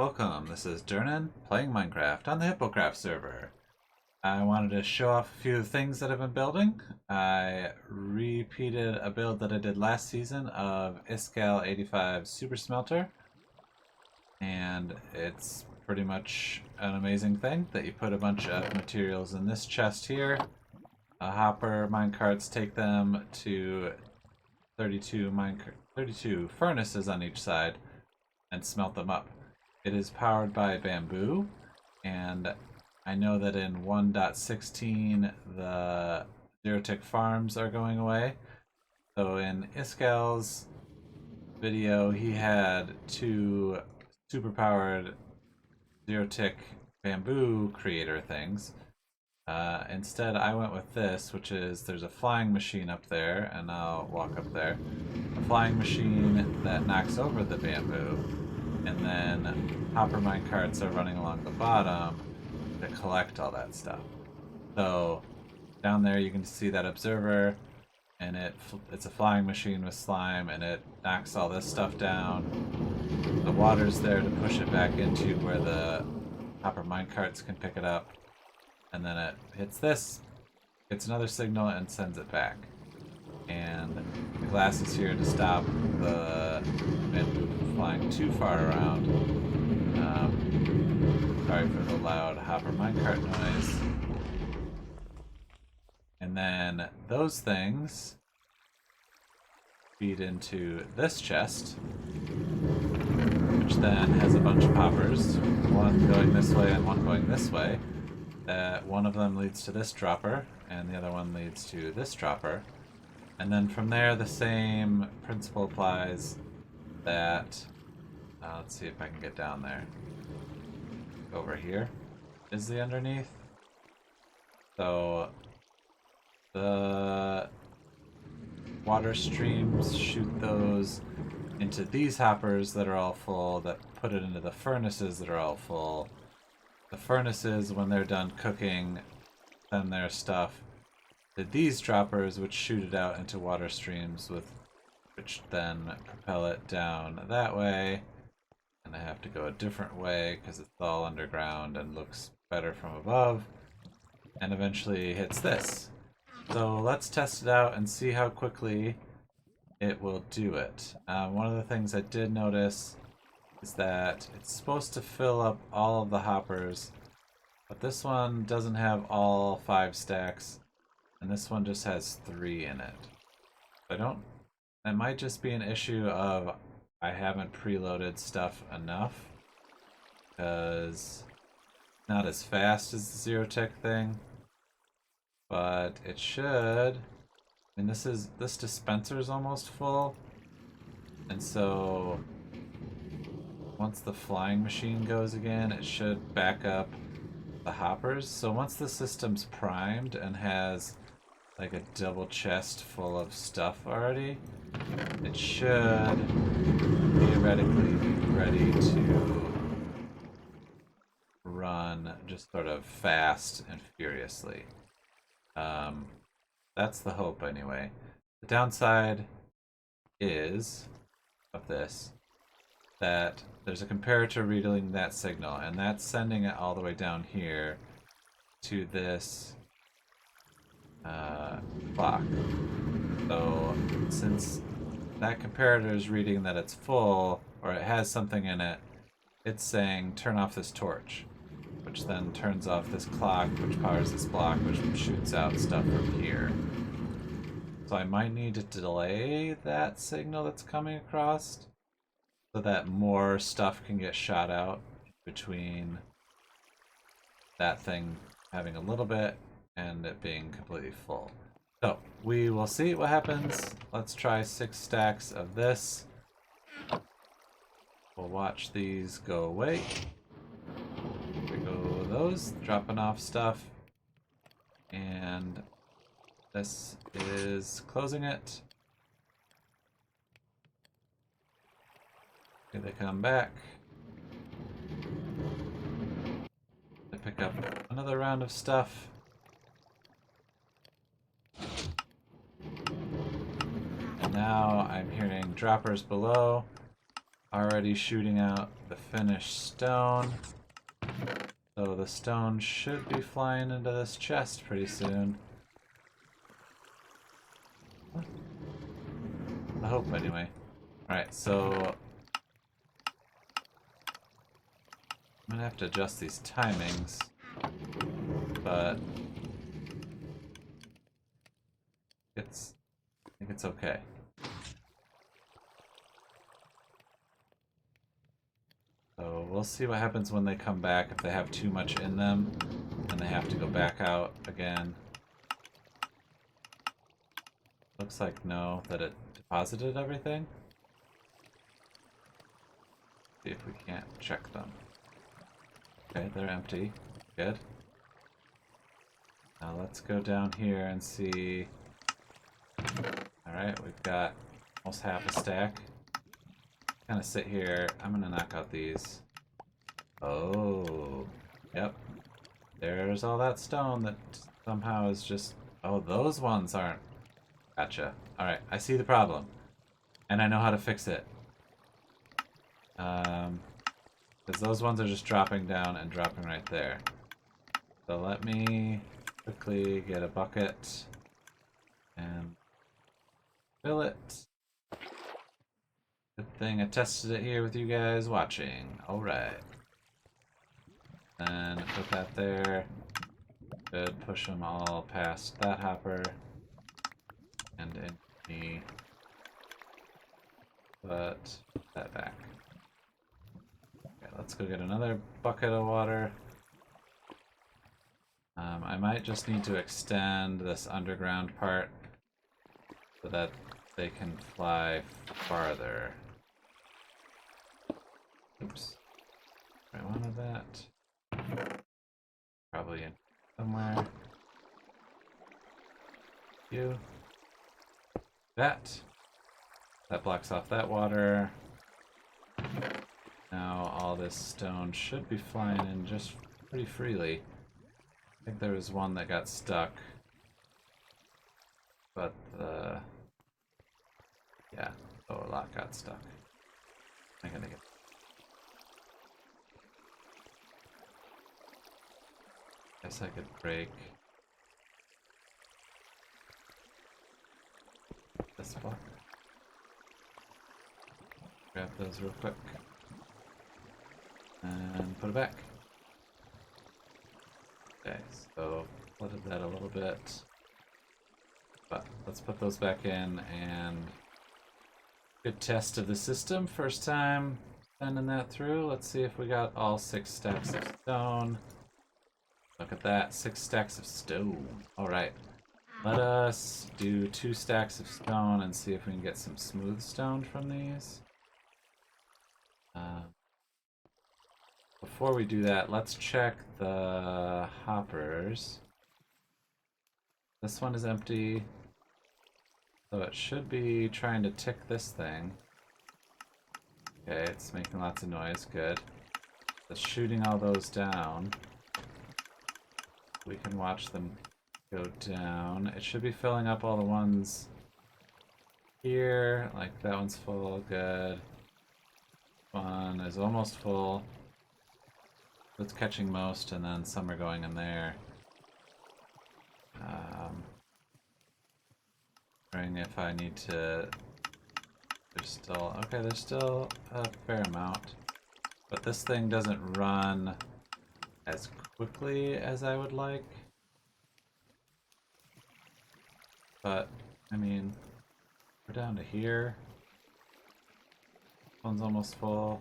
welcome. This is Dirnan playing Minecraft on the Hippocraft server. I wanted to show off a few things that I've been building. I repeated a build that I did last season of Iskal 85 Super Smelter, and it's pretty much an amazing thing that you put a bunch of materials in this chest here. A hopper minecarts take them to 32 furnaces on each side and smelt them up. It is powered by bamboo, and I know that in 1.16 the zero-tick farms are going away. So in Iskal's video, he had two super-powered zero-tick bamboo creator things. Instead, I went with this, which is there's a flying machine up there, and I'll walk up there. A flying machine that knocks over the bamboo, and then hopper minecarts are running along the bottom to collect all that stuff. So down there you can see that observer, and it's a flying machine with slime, and it knocks all this stuff down. The water's there to push it back into where the hopper minecarts can pick it up, and then it hits this, gets another signal, and sends it back. And the glass is here to stop the bamboo from flying too far around. Sorry for the loud hopper minecart noise. And then those things feed into this chest, which then has a bunch of hoppers, one going this way and one going this way. One of them leads to this dropper, and the other one leads to this dropper. And then from there, the same principle applies that, let's see if I can get down there. Over here is the underneath. So the water streams shoot those into these hoppers that are all full, that put it into the furnaces that are all full. The furnaces, when they're done cooking, send their stuff to these droppers, which shoot it out into water streams, which then propel it down that way. And I have to go a different way because it's all underground and looks better from above. And eventually hits this. So let's test it out and see how quickly it will do it. One of the things I did notice is that it's supposed to fill up all of the hoppers, but this one doesn't have all 5 stacks, and this one just has 3 in it. It might just be an issue of I haven't preloaded stuff enough, because it's not as fast as the zero-tick thing, but it should. I mean, this dispenser is almost full, and so once the flying machine goes again, it should back up the hoppers. So once the system's primed and has like a double chest full of stuff already, it should theoretically be ready to run just sort of fast and furiously. That's the hope anyway. The downside is of this that there's a comparator reading that signal, and that's sending it all the way down here to this clock. So since that comparator is reading that it's full, or it has something in it, it's saying turn off this torch, which then turns off this clock, which powers this block, which shoots out stuff from here. So I might need to delay that signal that's coming across so that more stuff can get shot out between that thing having a little bit and it being completely full. So we will see what happens. Let's try 6 stacks of this. We'll watch these go away. Here go those, dropping off stuff. And this is closing it. Here they come back. They pick up another round of stuff. And now I'm hearing droppers below. already shooting out the finished stone. So the stone should be flying into this chest pretty soon. I hope, anyway. Alright, so I'm gonna have to adjust these timings, but I think it's okay. So we'll see what happens when they come back, if they have too much in them and they have to go back out again. Looks like no, that it deposited everything. See if we can't check them. Okay, they're empty. Good. Now let's go down here and see. Alright, we've got almost half a stack. Kind of sit here. I'm gonna knock out these. Oh, yep. There's all that stone that somehow is just... Oh, those ones aren't. Gotcha. Alright, I see the problem. And I know how to fix it. Because those ones are just dropping down and dropping right there. So let me quickly get a bucket and fill it. Good thing I tested it here with you guys watching. Alright. Then put that there. Good, push them all past that hopper. And in the... Put that back. Okay, let's go get another bucket of water. I might just need to extend this underground part so that they can fly farther. Oops. I wanted that. Probably in somewhere. You. That. That blocks off that water. Now all this stone should be flying in just pretty freely. I think there was one that got stuck. But yeah, oh, a lot got stuck. I'm gonna get... Guess I could break this block. Grab those real quick. And put it back. Okay, so flooded that a little bit. But let's put those back in, and good test of the system. First time sending that through. Let's see if we got all 6 stacks of stone. Look at that, 6 stacks of stone. Alright, let us do 2 stacks of stone and see if we can get some smooth stone from these. Before we do that, let's check the hoppers. This one is empty, so it should be trying to tick this thing. Okay, it's making lots of noise, good. It's shooting all those down. We can watch them go down. It should be filling up all the ones here. Like that one's full, good. One is almost full. It's catching most, and then some are going in there. Wondering if I need to... There's still... Okay, there's still a fair amount. But this thing doesn't run as quickly as I would like. But, I mean, we're down to here. One's almost full.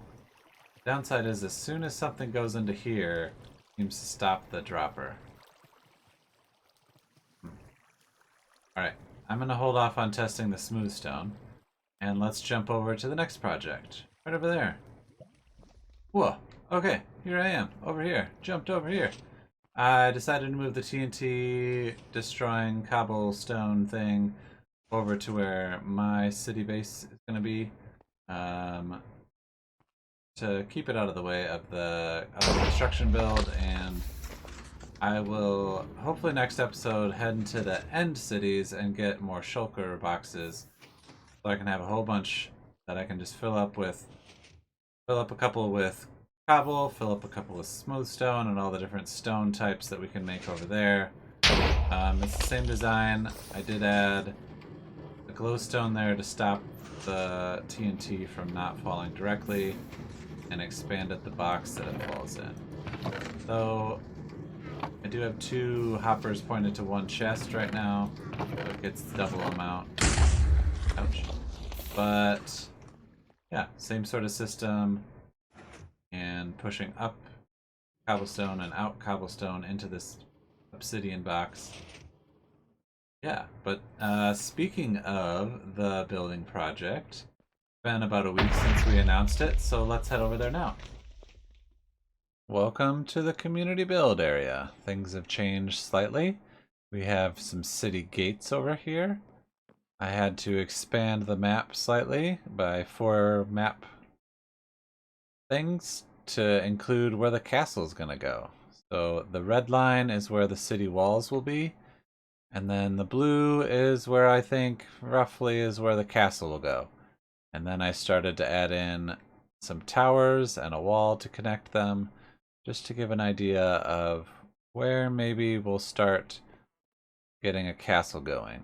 Downside is as soon as something goes into here, it seems to stop the dropper. Alright, I'm gonna hold off on testing the smooth stone, and let's jump over to the next project. Right over there. Whoa, okay, here I am, over here, jumped over here. I decided to move the TNT destroying cobblestone thing over to where my city base is gonna be. To keep it out of the way of the construction build, and I will hopefully next episode head into the end cities and get more shulker boxes so I can have a whole bunch that I can just fill up with Fill up a couple with cobble, fill up a couple with smooth stone, and all the different stone types that we can make over there. It's the same design. I did add a glowstone there to stop the TNT from not falling directly, and expanded the box that it falls in. So I do have 2 hoppers pointed to one chest right now, so it gets double amount. Ouch. But yeah, same sort of system, and pushing up cobblestone and out cobblestone into this obsidian box. Yeah, but speaking of the building project, it's been about a week since we announced it, so let's head over there now. Welcome to the community build area. Things have changed slightly. We have some city gates over here. I had to expand the map slightly by 4 map things to include where the castle is going to go. So the red line is where the city walls will be, and then the blue is where I think roughly is where the castle will go. And then I started to add in some towers and a wall to connect them, just to give an idea of where maybe we'll start getting a castle going.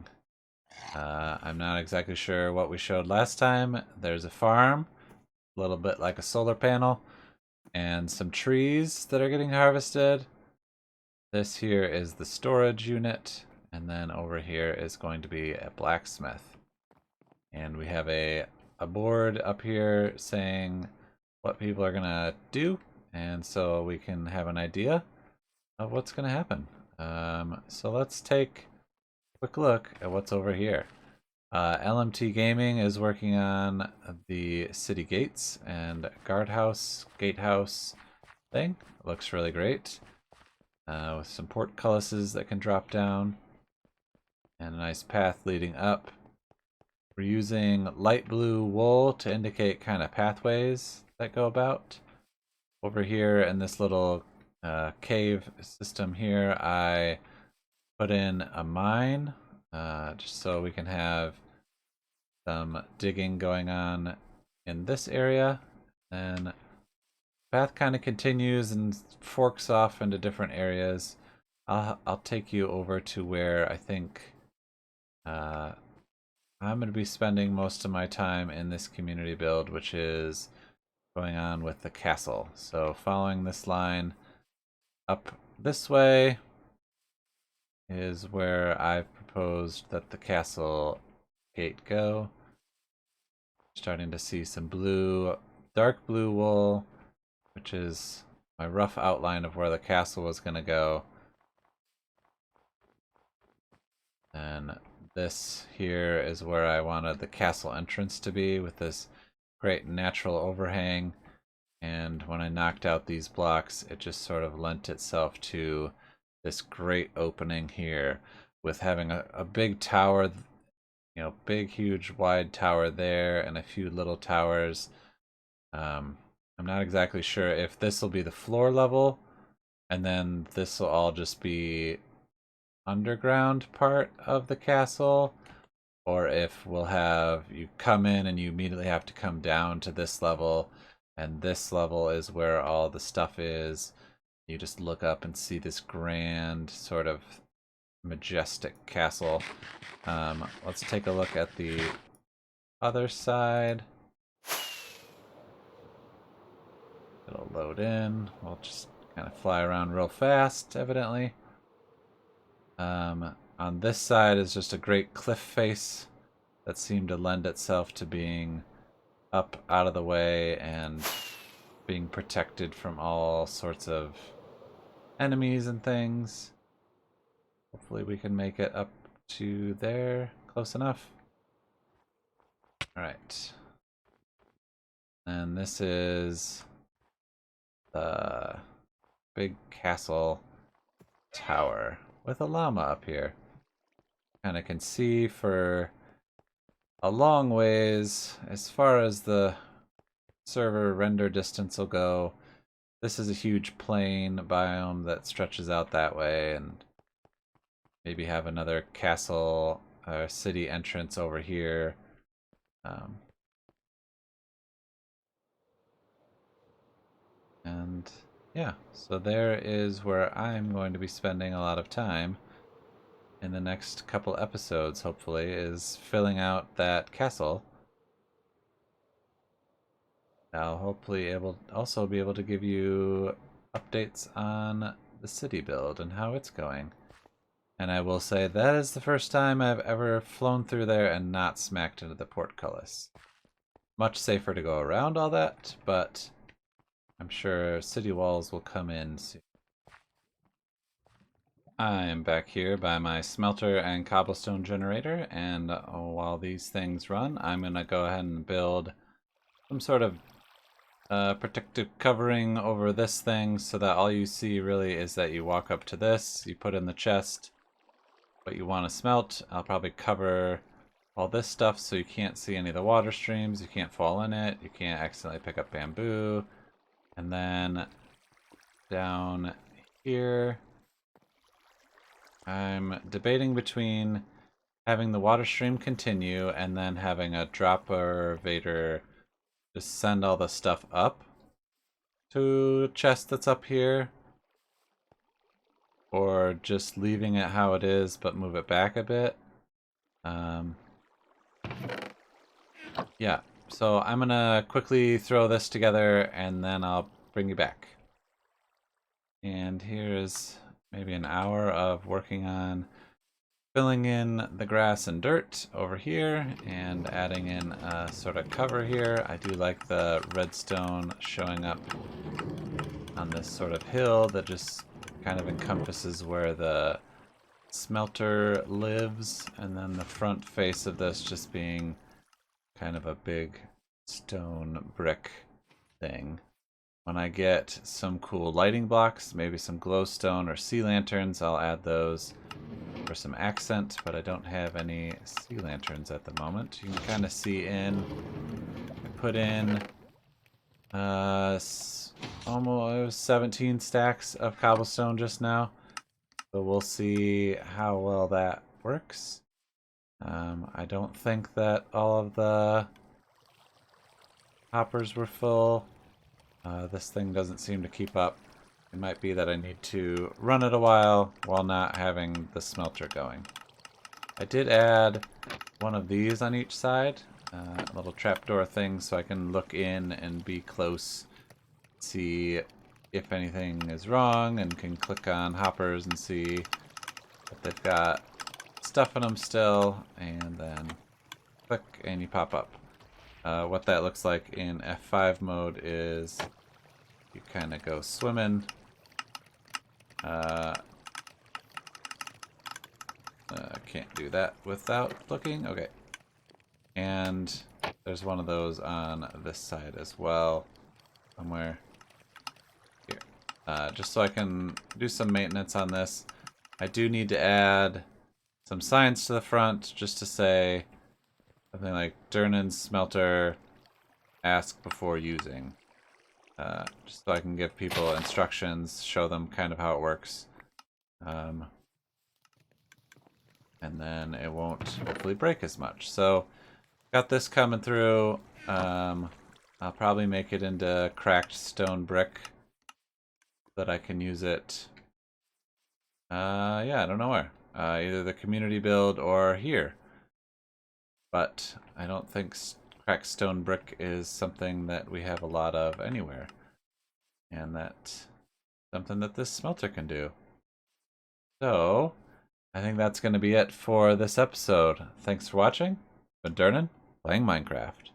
I'm not exactly sure what we showed last time. There's a farm, a little bit like a solar panel, and some trees that are getting harvested. This here is the storage unit, and then over here is going to be a blacksmith. And we have a board up here saying what people are gonna do, and so we can have an idea of what's gonna happen. So let's take a quick look at what's over here. LMT Gaming is working on the city gates and guardhouse, gatehouse thing. It looks really great. With some portcullises that can drop down and a nice path leading up. We're using light blue wool to indicate kind of pathways that go about. Over here in this little cave system here, I put in a mine just so we can have some digging going on in this area. And the path kind of continues and forks off into different areas. I'll take you over to where I think I'm going to be spending most of my time in this community build, which is going on with the castle. So following this line up this way is where I've proposed that the castle gate go. Starting to see some blue, dark blue wool, which is my rough outline of where the castle was going to go. And this here is where I wanted the castle entrance to be, with this great natural overhang. And when I knocked out these blocks, it just sort of lent itself to this great opening here, with having a big tower, you know, big, huge, wide tower there, and a few little towers. I'm not exactly sure if this will be the floor level, and then this will all just be underground part of the castle, or if we'll have you come in and you immediately have to come down to this level, and this level is where all the stuff is. You just look up and see this grand sort of majestic castle. Let's take a look at the other side. It'll load in. We'll just kind of fly around real fast, evidently. On this side is just a great cliff face that seemed to lend itself to being up out of the way and being protected from all sorts of enemies and things. Hopefully we can make it up to there close enough. Alright. And this is the big castle tower with a llama up here. Kind of can see for a long ways as far as the server render distance will go. This is a huge plain biome that stretches out that way, and maybe have another castle or city entrance over here. And yeah, so there is where I'm going to be spending a lot of time in the next couple episodes, hopefully, is filling out that castle. I'll hopefully also be able to give you updates on the city build and how it's going. And I will say that is the first time I've ever flown through there and not smacked into the portcullis. Much safer to go around all that, but I'm sure city walls will come in soon. I am back here by my smelter and cobblestone generator, and while these things run, I'm going to go ahead and build some sort of protective covering over this thing so that all you see really is that you walk up to this, you put in the chest what you want to smelt. I'll probably cover all this stuff so you can't see any of the water streams, you can't fall in it, you can't accidentally pick up bamboo. And then down here, I'm debating between having the water stream continue and then having a dropper vader just send all the stuff up to a chest that's up here, or just leaving it how it is but move it back a bit. Yeah, so I'm gonna quickly throw this together and then I'll bring you back. And here's maybe an hour of working on filling in the grass and dirt over here and adding in a sort of cover here. I do like the redstone showing up on this sort of hill that just kind of encompasses where the smelter lives, and then the front face of this just being kind of a big stone brick thing. When I get some cool lighting blocks, maybe some glowstone or sea lanterns, I'll add those for some accent, but I don't have any sea lanterns at the moment. You can kind of see in, I put in almost 17 stacks of cobblestone just now, so we'll see how well that works. I don't think that all of the hoppers were full. This thing doesn't seem to keep up. It might be that I need to run it a while not having the smelter going. I did add one of these on each side, little trapdoor things, so I can look in and be close, see if anything is wrong, and can click on hoppers and see if they've got stuff in them still, and then click and you pop up. What that looks like in F5 mode is you kind of go swimming. Can't do that without looking. Okay. And there's one of those on this side as well. Somewhere here. Just so I can do some maintenance on this. I do need to add some signs to the front just to say something like Dirnan Smelter, ask before using. Just so I can give people instructions, show them kind of how it works. And then it won't hopefully break as much. So, got this coming through. I'll probably make it into cracked stone brick so that I can use it. Yeah, I don't know where. Either the community build or here. But I don't think cracked stone brick is something that we have a lot of anywhere. And that's something that this smelter can do. So, I think that's going to be it for this episode. Thanks for watching. I've been Dirnan, playing Minecraft.